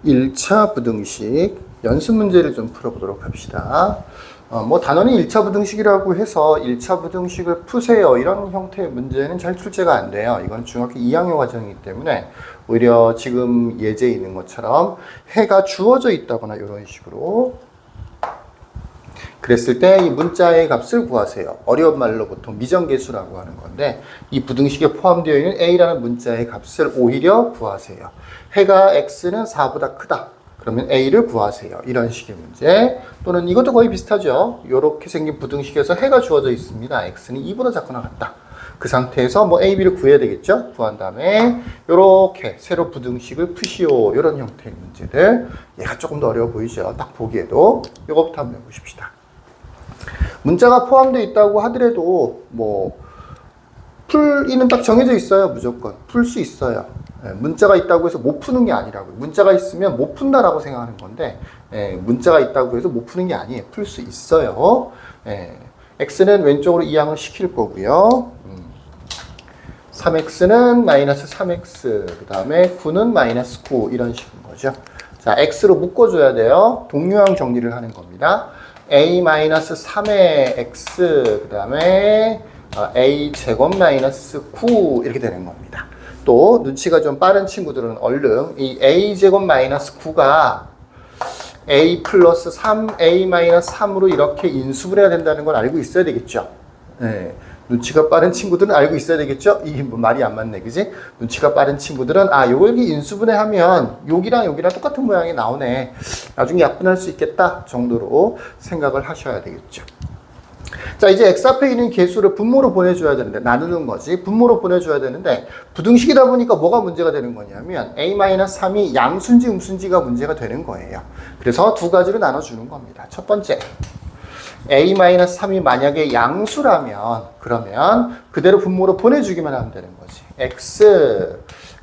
1차 부등식 연습 문제를 좀 풀어보도록 합시다. 뭐 단원이 1차 부등식이라고 해서 1차 부등식을 푸세요 이런 형태의 문제는 잘 출제가 안 돼요. 이건 중학교 2학년 과정이기 때문에 오히려 지금 예제에 있는 것처럼 해가 주어져 있다거나 이런 식으로 그랬을 때 이 문자의 값을 구하세요. 어려운 말로 보통 미정계수라고 하는 건데 이 부등식에 포함되어 있는 a라는 문자의 값을 오히려 구하세요. 해가 x는 4보다 크다. 그러면 a를 구하세요. 이런 식의 문제. 또는 이것도 거의 비슷하죠. 이렇게 생긴 부등식에서 해가 주어져 있습니다. x는 2보다 작거나 같다. 그 상태에서 뭐 a, b를 구해야 되겠죠. 구한 다음에 이렇게 세로 부등식을 푸시오. 이런 형태의 문제들. 얘가 조금 더 어려워 보이죠. 딱 보기에도. 이거부터 한번 해보십시다. 문자가 포함되어 있다고 하더라도 뭐 풀이는 딱 정해져 있어요. 무조건 풀 수 있어요. 문자가 있다고 해서 못 푸는 게 아니라고요. 문자가 있으면 못 푼다라고 생각하는 건데 문자가 있다고 해서 못 푸는 게 아니에요. 풀 수 있어요. x는 왼쪽으로 이항을 시킬 거고요. 3x는 마이너스 3x 그 다음에 9는 마이너스 9 이런 식인 거죠. 자, x로 묶어줘야 돼요. 동류항 정리를 하는 겁니다. a-3의 x 그 다음에 a 제곱 마이너스 9 이렇게 되는 겁니다. 또 눈치가 좀 빠른 친구들은 얼른 이 a 제곱 마이너스 9가 a 플러스 3, a 마이너스 3으로 이렇게 인수분 해야 된다는 걸 알고 있어야 되겠죠. 네. 눈치가 빠른 친구들은 알고 있어야 되겠죠? 이게 뭐 말이 안 맞네, 그지? 눈치가 빠른 친구들은, 요걸 이렇게 인수분해 하면, 여기랑 여기랑 똑같은 모양이 나오네. 나중에 약분할 수 있겠다 정도로 생각을 하셔야 되겠죠. 자, 이제 x 앞에 있는 개수를 분모로 보내줘야 되는데, 나누는 거지. 분모로 보내줘야 되는데, 부등식이다 보니까 뭐가 문제가 되는 거냐면, a-3이 양수인지 음수인지가 문제가 되는 거예요. 그래서 두 가지로 나눠주는 겁니다. 첫 번째. a-3이 만약에 양수라면 그러면 그대로 분모로 보내주기만 하면 되는 거지. x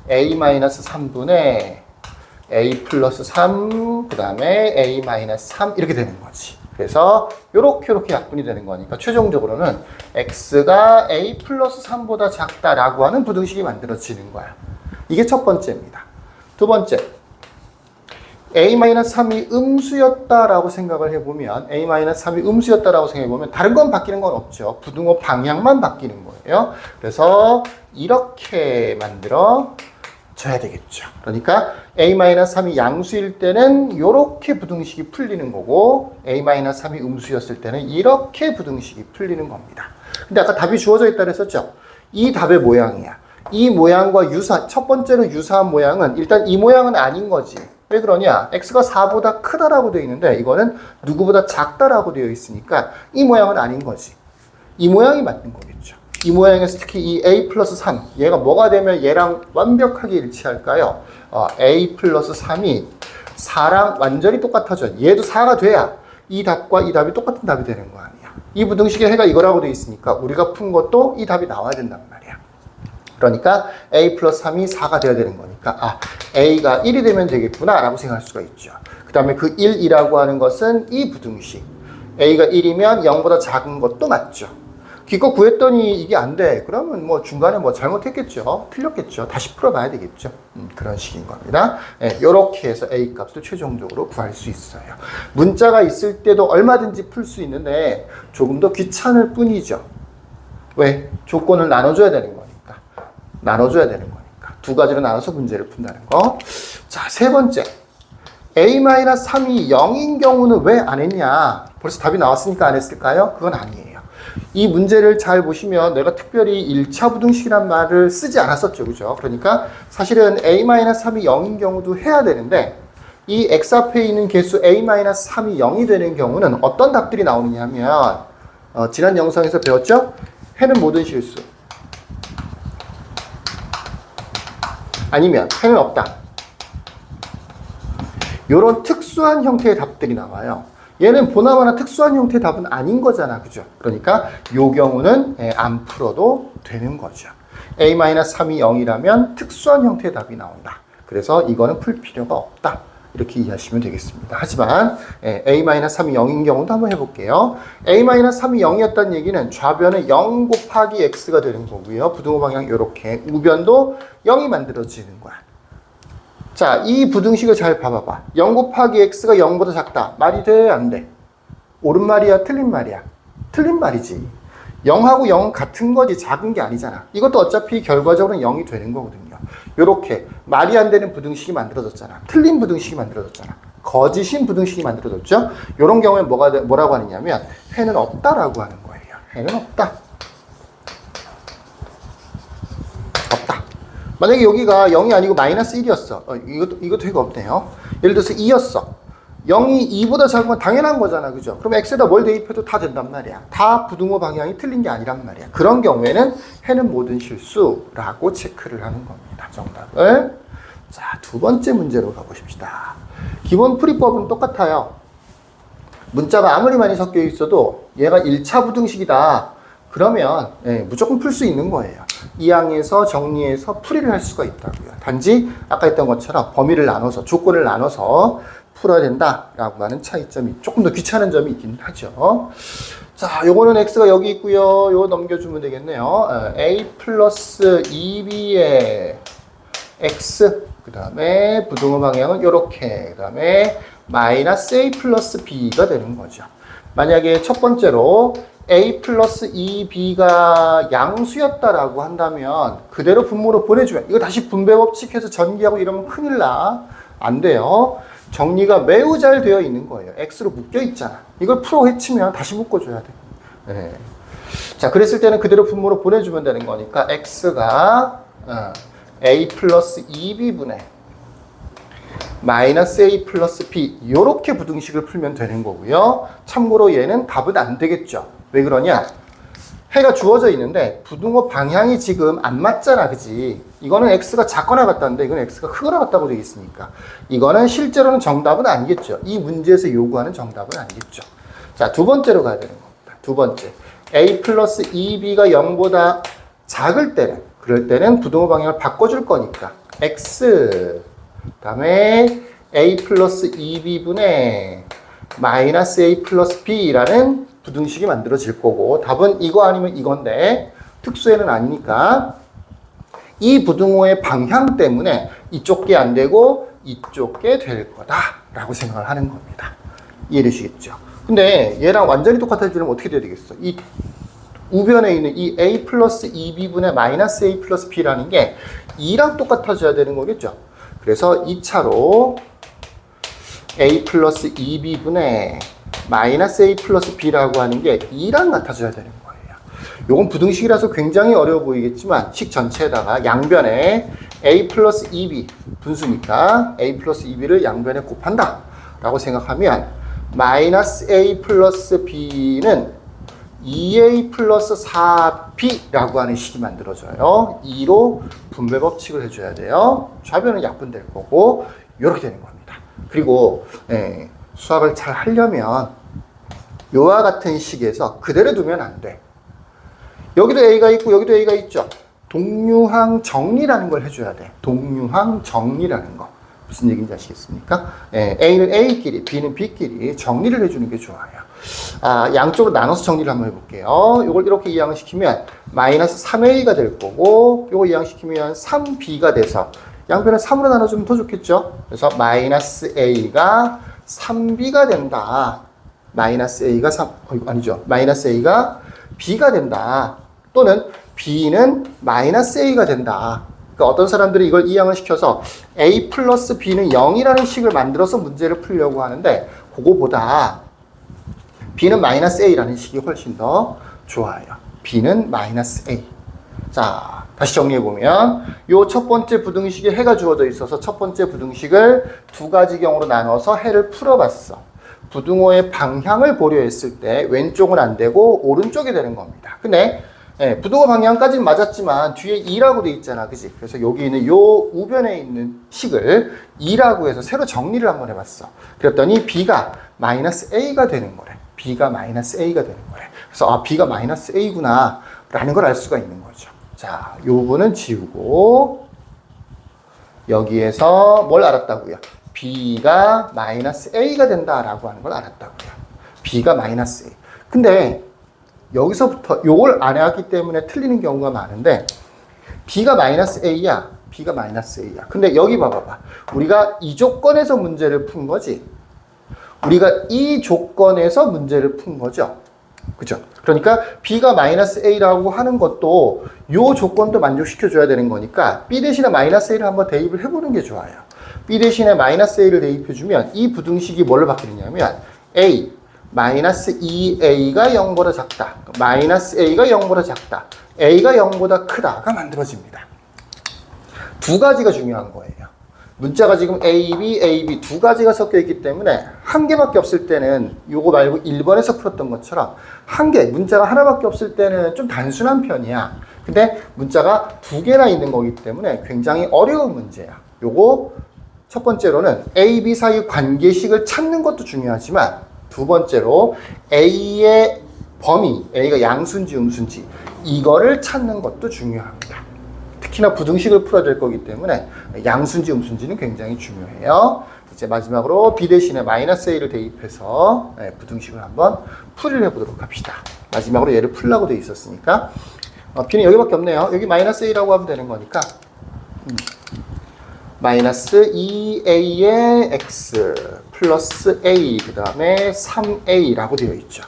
a-3분의 a 플러스 3 그 다음에 a-3 이렇게 되는 거지. 그래서 요렇게 약분이 되는 거니까 최종적으로는 x가 a 플러스 3보다 작다라고 하는 부등식이 만들어지는 거야. 이게 첫 번째입니다. 두 번째. a-3이 음수였다라고 생각을 해보면 a-3이 음수였다라고 생각해보면 다른 건 바뀌는 건 없죠. 부등호 방향만 바뀌는 거예요. 그래서 이렇게 만들어 줘야 되겠죠. 그러니까 a-3이 양수일 때는 이렇게 부등식이 풀리는 거고 a-3이 음수였을 때는 이렇게 부등식이 풀리는 겁니다. 근데 아까 답이 주어져 있다 그랬었죠. 이 답의 모양이야. 이 모양과 첫 번째로 유사한 모양은 일단 이 모양은 아닌 거지. 왜 그러냐? x가 4보다 크다라고 되어 있는데 이거는 누구보다 작다라고 되어 있으니까 이 모양은 아닌 거지. 이 모양이 맞는 거겠죠. 이 모양에서 특히 이 a 플러스 3 얘가 뭐가 되면 얘랑 완벽하게 일치할까요? a 플러스 3이 4랑 완전히 똑같아져. 얘도 4가 돼야 이 답과 이 답이 똑같은 답이 되는 거 아니야. 이 부등식의 해가 이거라고 되어 있으니까 우리가 푼 것도 이 답이 나와야 된단 말이야. 그러니까 a 플러스 3이 4가 돼야 되는 거니까 a가 1이 되면 되겠구나 라고 생각할 수가 있죠. 그 다음에 그 1이라고 하는 것은 이 부등식 a가 1이면 0보다 작은 것도 맞죠. 기껏 구했더니 이게 안 돼. 그러면 뭐 중간에 뭐 잘못했겠죠. 틀렸겠죠. 다시 풀어봐야 되겠죠. 그런 식인 겁니다. 이렇게 해서 a 값을 최종적으로 구할 수 있어요. 문자가 있을 때도 얼마든지 풀 수 있는데 조금 더 귀찮을 뿐이죠. 왜? 조건을 나눠줘야 되는 거니까. 나눠줘야 되는 거니까. 두 가지로 나눠서 문제를 푼다는 거. 자, 세 번째. a-3이 0인 경우는 왜 안 했냐? 벌써 답이 나왔으니까 안 했을까요? 그건 아니에요. 이 문제를 잘 보시면 내가 특별히 1차 부등식이란 말을 쓰지 않았었죠. 그죠? 그러니까 사실은 a-3이 0인 경우도 해야 되는데 이 x 앞에 있는 개수 a-3이 0이 되는 경우는 어떤 답들이 나오느냐 하면 지난 영상에서 배웠죠? 해는 모든 실수. 아니면 해는 없다. 이런 특수한 형태의 답들이 나와요. 얘는 보나마나 특수한 형태의 답은 아닌 거잖아. 그죠? 그러니까 이 경우는 안 풀어도 되는 거죠. a-3이 0이라면 특수한 형태의 답이 나온다. 그래서 이거는 풀 필요가 없다. 이렇게 이해하시면 되겠습니다. 하지만 a-3이 0인 경우도 한번 해볼게요. a-3이 0이었다는 얘기는 좌변은 0 곱하기 x가 되는 거고요. 부등호 방향 이렇게 우변도 0이 만들어지는 거야. 자, 이 부등식을 잘 봐봐봐. 0 곱하기 x가 0보다 작다. 말이 돼? 안 돼? 옳은 말이야? 틀린 말이야? 틀린 말이지. 0하고 0 같은 거지 작은 게 아니잖아. 이것도 어차피 결과적으로는 0이 되는 거거든요. 요렇게 말이 안 되는 부등식이 만들어졌잖아. 틀린 부등식이 만들어졌잖아. 거짓인 부등식이 만들어졌죠. 요런 경우에 뭐라고 하느냐면 해는 없다라고 하는 거예요. 해는 없다. 없다. 만약에 여기가 0이 아니고 마이너스 1이었어. 이것도 해가 없네요. 예를 들어서 2였어. 0이 2보다 작은 건 당연한 거잖아. 그죠? 그럼 x에다 뭘 대입해도 다 된단 말이야. 다 부등호 방향이 틀린 게 아니란 말이야. 그런 경우에는 해는 모든 실수라고 체크를 하는 겁니다. 정답을. 자, 두 번째 문제로 가보십시다. 기본 풀이법은 똑같아요. 문자가 아무리 많이 섞여 있어도 얘가 1차 부등식이다. 그러면 무조건 풀 수 있는 거예요. 이 항에서 정리해서 풀이를 할 수가 있다고요. 단지 아까 했던 것처럼 범위를 나눠서 조건을 나눠서 풀어야 된다라고 하는 차이점이 조금 더 귀찮은 점이 있긴 하죠. 자, 요거는 x가 여기 있고요. 요거 넘겨주면 되겠네요. a 플러스 2b의 x 그 다음에 부등호 방향은 요렇게 그 다음에 마이너스 a 플러스 b가 되는 거죠. 만약에 첫 번째로 a 플러스 2b가 양수였다라고 한다면 그대로 분모로 보내주면 이거 다시 분배 법칙해서 전기하고 이러면 큰일 나. 안 돼요. 정리가 매우 잘 되어 있는 거예요. x로 묶여 있잖아. 이걸 풀어 헤치면 다시 묶어줘야 돼. 네. 자, 그랬을 때는 그대로 분모로 보내주면 되는 거니까 x가 a 플러스 2b분의 마이너스 a 플러스 b 이렇게 부등식을 풀면 되는 거고요. 참고로 얘는 답은 안 되겠죠. 왜 그러냐? 해가 주어져 있는데 부등호 방향이 지금 안 맞잖아. 그지? 이거는 x가 작거나 같다는데 이건 x가 크거나 같다고 되어 있으니까 이거는 실제로는 정답은 아니겠죠. 이 문제에서 요구하는 정답은 아니겠죠. 자, 두 번째로 가야 되는 겁니다. 두 번째, a 플러스 2b가 0보다 작을 때는, 그럴 때는 부등호 방향을 바꿔줄 거니까 x 다음에 a 플러스 2b분의 마이너스 a 플러스 b라는 부등식이 만들어질 거고, 답은 이거 아니면 이건데 특수에는 아니니까 이 부등호의 방향 때문에 이쪽 게 안 되고 이쪽 게 될 거다라고 생각을 하는 겁니다. 이해되시겠죠? 근데 얘랑 완전히 똑같아지려면 어떻게 돼야 되겠어? 이 우변에 있는 이 a 플러스 2b분의 마이너스 a 플러스 b라는 게 2랑 똑같아져야 되는 거겠죠? 그래서 2차로 a 플러스 2b분의 마이너스 a 플러스 b라고 하는 게 2랑 같아져야 되는 거예요. 요건 부등식이라서 굉장히 어려워 보이겠지만 식 전체에다가 양변에 a 플러스 2b 분수니까 a 플러스 2b를 양변에 곱한다 라고 생각하면 마이너스 a 플러스 b는 2a 플러스 4b라고 하는 식이 만들어져요. 2로 분배 법칙을 해줘야 돼요. 좌변은 약분될 거고 이렇게 되는 겁니다. 그리고 수학을 잘 하려면 요와 같은 식에서 그대로 두면 안 돼. 여기도 a가 있고 여기도 a가 있죠. 동류항 정리라는 걸 해줘야 돼. 동류항 정리라는 거. 무슨 얘기인지 아시겠습니까? a는 a끼리, b는 b끼리 정리를 해주는 게 좋아요. 양쪽으로 나눠서 정리를 한번 해볼게요. 이걸 이렇게 이항을 시키면 마이너스 3a가 될 거고, 이거 이항시키면 3b가 돼서 양변을 3으로 나눠주면 더 좋겠죠? 그래서 마이너스 a가 3b가 된다. 마이너스 a가 3, 아니죠. 마이너스 a가 b가 된다. 또는 b는 마이너스 a가 된다. 그러니까 어떤 사람들이 이걸 이항을 시켜서 a 플러스 b는 0이라는 식을 만들어서 문제를 풀려고 하는데 그거보다 b는 마이너스 a라는 식이 훨씬 더 좋아요. b는 마이너스 a. 자, 다시 정리해보면 요 첫 번째 부등식에 해가 주어져 있어서 첫 번째 부등식을 두 가지 경우로 나눠서 해를 풀어봤어. 부등호의 방향을 고려했을 때 왼쪽은 안 되고 오른쪽이 되는 겁니다. 근데 부등호 방향까지는 맞았지만 뒤에 2라고 돼 있잖아. 그지? 그래서 여기 있는 요 우변에 있는 식을 2라고 해서 새로 정리를 한번 해봤어. 그랬더니 b가 마이너스 a가 되는 거래. b가 마이너스 a가 되는 거래. 그래서 b가 마이너스 a구나 라는 걸 알 수가 있는 거죠. 자, 요 부분은 지우고 여기에서 뭘 알았다고요? b가 마이너스 a가 된다라고 하는 걸 알았다고요. b가 마이너스 a. 근데 여기서부터 요걸 안 해왔기 때문에 틀리는 경우가 많은데 b가 마이너스 a야. b가 마이너스 a야. 근데 여기 봐봐봐. 우리가 이 조건에서 문제를 푼 거지. 우리가 이 조건에서 문제를 푼 거죠. 그죠? 그러니까 b가 마이너스 a라고 하는 것도 요 조건도 만족시켜줘야 되는 거니까 b 대신에 마이너스 a를 한번 대입을 해보는 게 좋아요. b 대신에 마이너스 a를 대입해주면 이 부등식이 뭘로 바뀌느냐면 a 마이너스 2a가 0보다 작다. 마이너스 a가 0보다 작다. a가 0보다 크다가 만들어집니다. 두 가지가 중요한 거예요. 문자가 지금 A, B 두 가지가 섞여 있기 때문에 한 개밖에 없을 때는 요거 말고 1번에서 풀었던 것처럼 한 개, 문자가 하나밖에 없을 때는 좀 단순한 편이야. 근데 문자가 두 개나 있는 거기 때문에 굉장히 어려운 문제야. 요거 첫 번째로는 A, B 사이 관계식을 찾는 것도 중요하지만 두 번째로 A의 범위, A가 양수인지 음수인지 이거를 찾는 것도 중요합니다. 특히나 부등식을 풀어야 될 거기 때문에 양수인지 음수인지는 굉장히 중요해요. 이제 마지막으로 b 대신에 마이너스 a를 대입해서 부등식을 한번 풀이를 해보도록 합시다. 마지막으로 얘를 풀라고 돼 있었으니까 b는 여기밖에 없네요. 여기 마이너스 a라고 하면 되는 거니까 마이너스 2a의 x 플러스 a 그 다음에 3a라고 되어 있죠.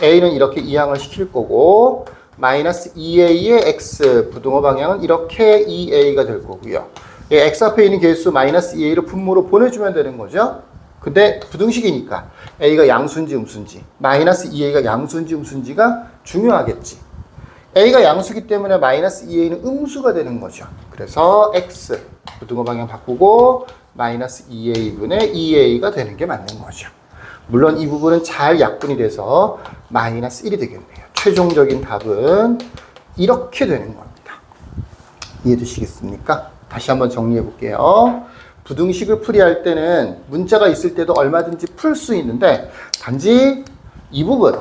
a는 이렇게 이항을 시킬 거고 마이너스 2a의 x 부등호 방향은 이렇게 2a가 될 거고요. x 앞에 있는 개수 마이너스 2a를 분모로 보내주면 되는 거죠. 근데 부등식이니까 a가 양수인지 음수인지 마이너스 2a가 양수인지 음수인지가 중요하겠지. a가 양수기 때문에 마이너스 2a는 음수가 되는 거죠. 그래서 x 부등호 방향 바꾸고 마이너스 2a분의 2a가 되는 게 맞는 거죠. 물론 이 부분은 잘 약분이 돼서 마이너스 1이 되겠네요. 최종적인 답은 이렇게 되는 겁니다. 이해되시겠습니까? 다시 한번 정리해 볼게요. 부등식을 풀이할 때는 문자가 있을 때도 얼마든지 풀 수 있는데 단지 이 부분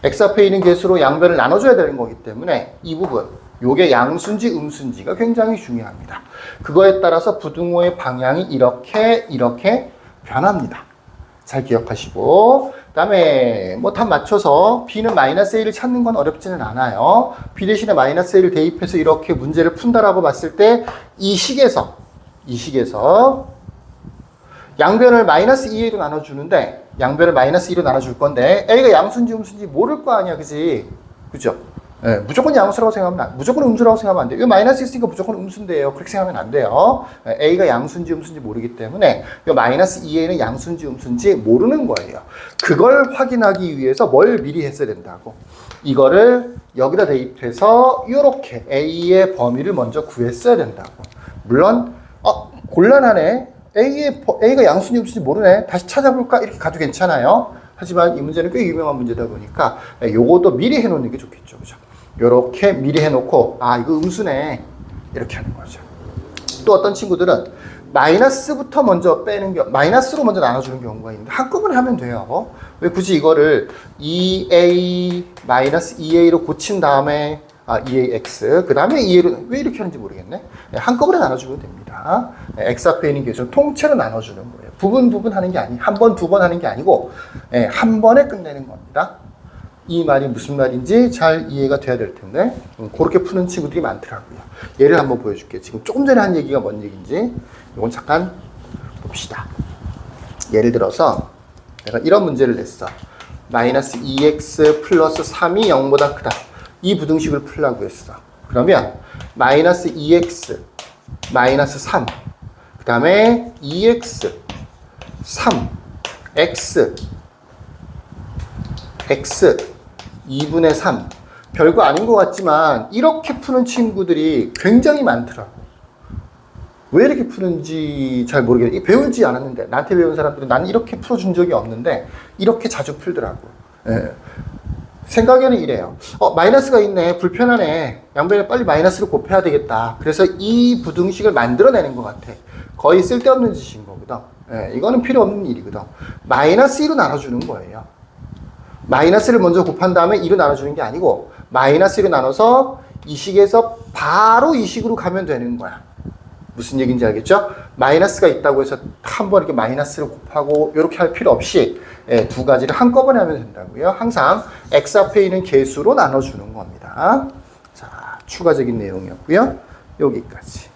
x 앞에 있는 개수로 양변을 나눠줘야 되는 거기 때문에 이 부분 요게 양수인지 음수인지가 굉장히 중요합니다. 그거에 따라서 부등호의 방향이 이렇게 변합니다. 잘 기억하시고 그 다음에 뭐 답 맞춰서 b는 마이너스 a를 찾는 건 어렵지는 않아요. b 대신에 마이너스 a를 대입해서 이렇게 문제를 푼다라고 봤을 때 이 식에서 양변을 마이너스 2a로 나눠주는데 양변을 마이너스 2로 나눠줄 건데 a가 양수인지 음수인지 모를 거 아니야, 그지? 그죠? 네, 무조건 양수라고 생각하면 무조건 음수라고 생각하면 안 돼요. 이 마이너스 있으니까 무조건 음수인데요. 그렇게 생각하면 안 돼요. a가 양수인지 음수인지 모르기 때문에 이 마이너스 2a는 양수인지 음수인지 모르는 거예요. 그걸 확인하기 위해서 뭘 미리 했어야 된다고. 이거를 여기다 대입해서 이렇게 a의 범위를 먼저 구했어야 된다고. 물론 곤란하네. a가 양수인지 음수인지 모르네. 다시 찾아볼까? 이렇게 가도 괜찮아요. 하지만 이 문제는 꽤 유명한 문제다 보니까 요것도 미리 해놓는 게 좋겠죠. 그죠? 요렇게 미리 해놓고 이거 음수네 이렇게 하는 거죠. 또 어떤 친구들은 마이너스부터 먼저 빼는 마이너스로 먼저 나눠주는 경우가 있는데 한꺼번에 하면 돼요. 왜 굳이 이거를 2a 마이너스 2a로 고친 다음에 2ax 그 다음에 2a로 왜 이렇게 하는지 모르겠네. 한꺼번에 나눠주면 됩니다. x 앞에 있는 개수를 통째로 나눠주는 거예요. 부분 하는 게 한 번, 두 번 하는 게 아니고 한 번에 끝내는 겁니다. 이 말이 무슨 말인지 잘 이해가 돼야 될 텐데 그렇게 푸는 친구들이 많더라고요. 예를 한번 보여줄게요. 지금 조금 전에 한 얘기가 뭔 얘기인지 이건 잠깐 봅시다. 예를 들어서 내가 이런 문제를 냈어. 마이너스 2x 플러스 3이 0보다 크다. 이 부등식을 풀라고 했어. 그러면 마이너스 2x 마이너스 3 그 다음에 2x 3 x 2분의 3 별거 아닌 것 같지만 이렇게 푸는 친구들이 굉장히 많더라고. 왜 이렇게 푸는지 잘 모르겠어요. 배우지 않았는데 나한테 배운 사람들은 나는 이렇게 풀어준 적이 없는데 이렇게 자주 풀더라고. 생각에는 이래요. 마이너스가 있네. 불편하네. 양변에 빨리 마이너스를 곱해야 되겠다. 그래서 이 부등식을 만들어내는 것 같아. 거의 쓸데없는 짓인 거거든. 이거는 필요 없는 일이거든. 마이너스 2로 나눠주는 거예요. 마이너스를 먼저 곱한 다음에 2로 나눠주는 게 아니고 마이너스 1로 나눠서 이 식에서 바로 이 식으로 가면 되는 거야. 무슨 얘기인지 알겠죠? 마이너스가 있다고 해서 한 번 이렇게 마이너스를 곱하고 이렇게 할 필요 없이 두 가지를 한꺼번에 하면 된다고요. 항상 x 앞에 있는 개수로 나눠주는 겁니다. 자, 추가적인 내용이었고요. 여기까지.